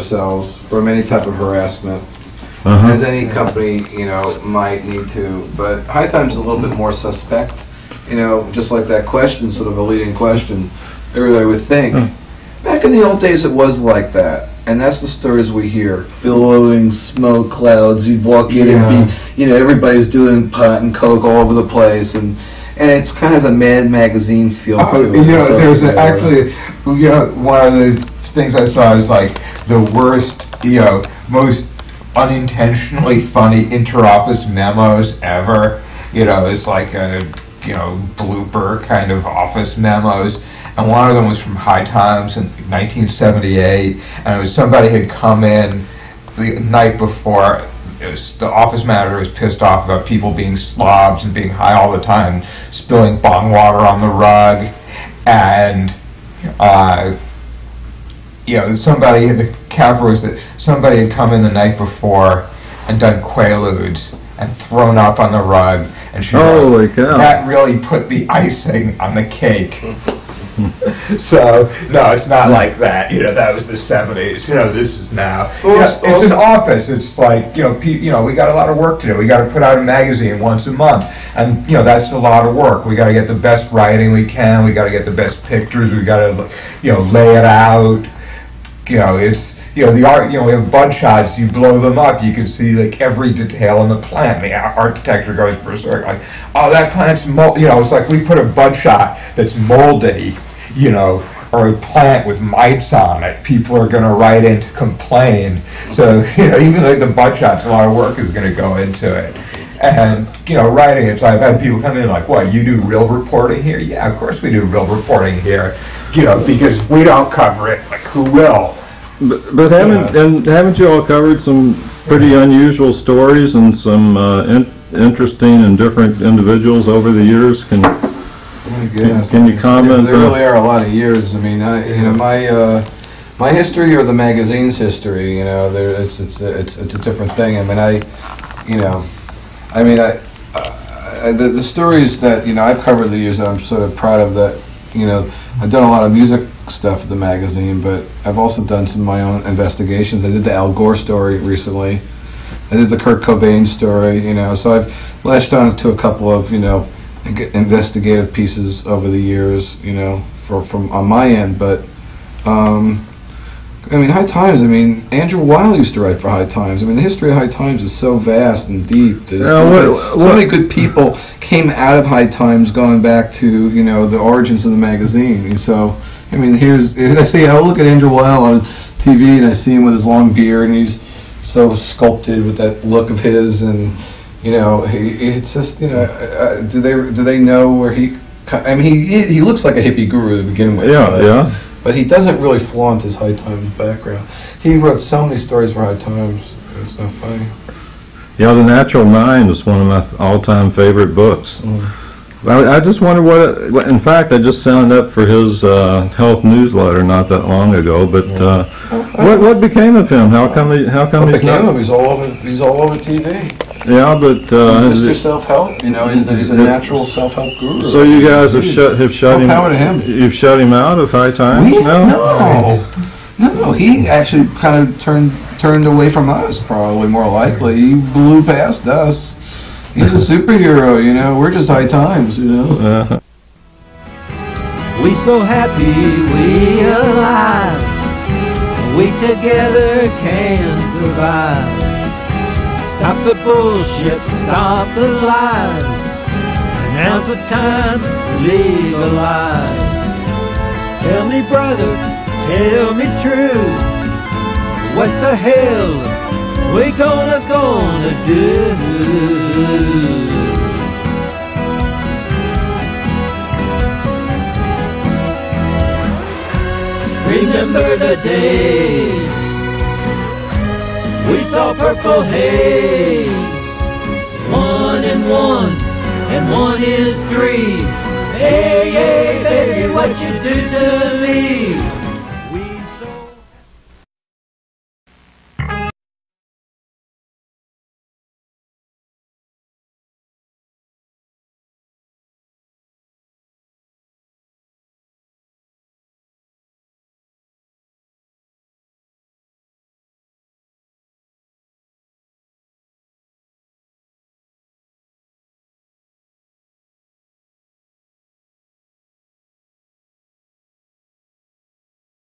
ourselves from any type of harassment, as any company, you know, might need to. But High Times is a little bit more suspect, you know, just like that question, sort of a leading question. Everybody would think. Back in the old days, it was like that. And that's the stories we hear. Billowing smoke clouds. You'd walk in and be, you know, everybody's doing pot and coke all over the place. And it's kind of a Mad Magazine feel to it. You know, there's actually, you know, one of the things I saw is like the worst, you know, most unintentionally funny inter-office memos ever. You know, it's like a, you know, blooper kind of office memos. And one of them was from High Times in 1978, and it was somebody had come in the night before. It was, the office manager was pissed off about people being slobs and being high all the time, spilling bong water on the rug, and you know, somebody, the cover was that somebody had come in the night before and done Quaaludes and thrown up on the rug, and she Holy cow. That really put the icing on the cake. So, no, it's not like that. You know, that was the 70s. You know, this is now. You know, it's an office. It's like, you know, we got a lot of work to do. We got to put out a magazine once a month. And, you know, that's a lot of work. We got to get the best writing we can. We got to get the best pictures. We got to, you know, lay it out. You know, it's, you know, the art, you know, we have bud shots, you blow them up, you can see like every detail in the plant. The architecture goes berserk, like, oh, that plant's mold, you know, it's like we put a bud shot that's moldy, you know, or a plant with mites on it, people are gonna write in to complain. So, you know, even like the bud shots, a lot of work is gonna go into it. And, you know, writing it, so I've had people come in like, what, you do real reporting here? Yeah, of course we do real reporting here, you know, because if we don't cover it, like, who will? But haven't you all covered some pretty unusual stories and some interesting and different individuals over the years? Can you comment? There really are a lot of years. I mean, you know, my history or the magazine's history, you know, it's a different thing. I mean, the stories that, you know, I've covered the years that I'm sort of proud of, that, you know, I've done a lot of music stuff for the magazine, but I've also done some of my own investigations. I did the Al Gore story recently. I did the Kurt Cobain story, you know, so I've latched on to a couple of, you know, investigative pieces over the years, you know, from on my end. But I mean, High Times, I mean, Andrew Weil used to write for High Times. I mean, the history of High Times is so vast and deep. So many good people came out of High Times going back to, you know, the origins of the magazine. And so, I mean, I look at Andrew Weil on TV and I see him with his long beard and he's so sculpted with that look of his, and, you know, it's just, you know, do they know where he, I mean, he looks like a hippie guru to begin with. Yeah. But he doesn't really flaunt his High Times background. He wrote so many stories for High Times. It's not funny. Yeah, The Natural Mind is one of my all-time favorite books. I just wonder what, in fact, I just signed up for his health newsletter not that long ago, but what became of him? How come he's not? He's all over TV. Yeah, but Mr. Self-Help, you know, he's a natural self-help guru. So you guys have shut him. Power to him. You've shut him out of High Times? No. He actually kind of turned away from us, probably more likely. He blew past us. He's a superhero, you know. We're just High Times, you know. We so happy we alive. We together can survive. Stop the bullshit, stop the lies. Now's the time to legalize. Tell me, brother, tell me true. What the hell we gonna do? Remember the days we saw purple haze. 1 and 1 and 1 is 3. Hey, hey, baby, what you do to me?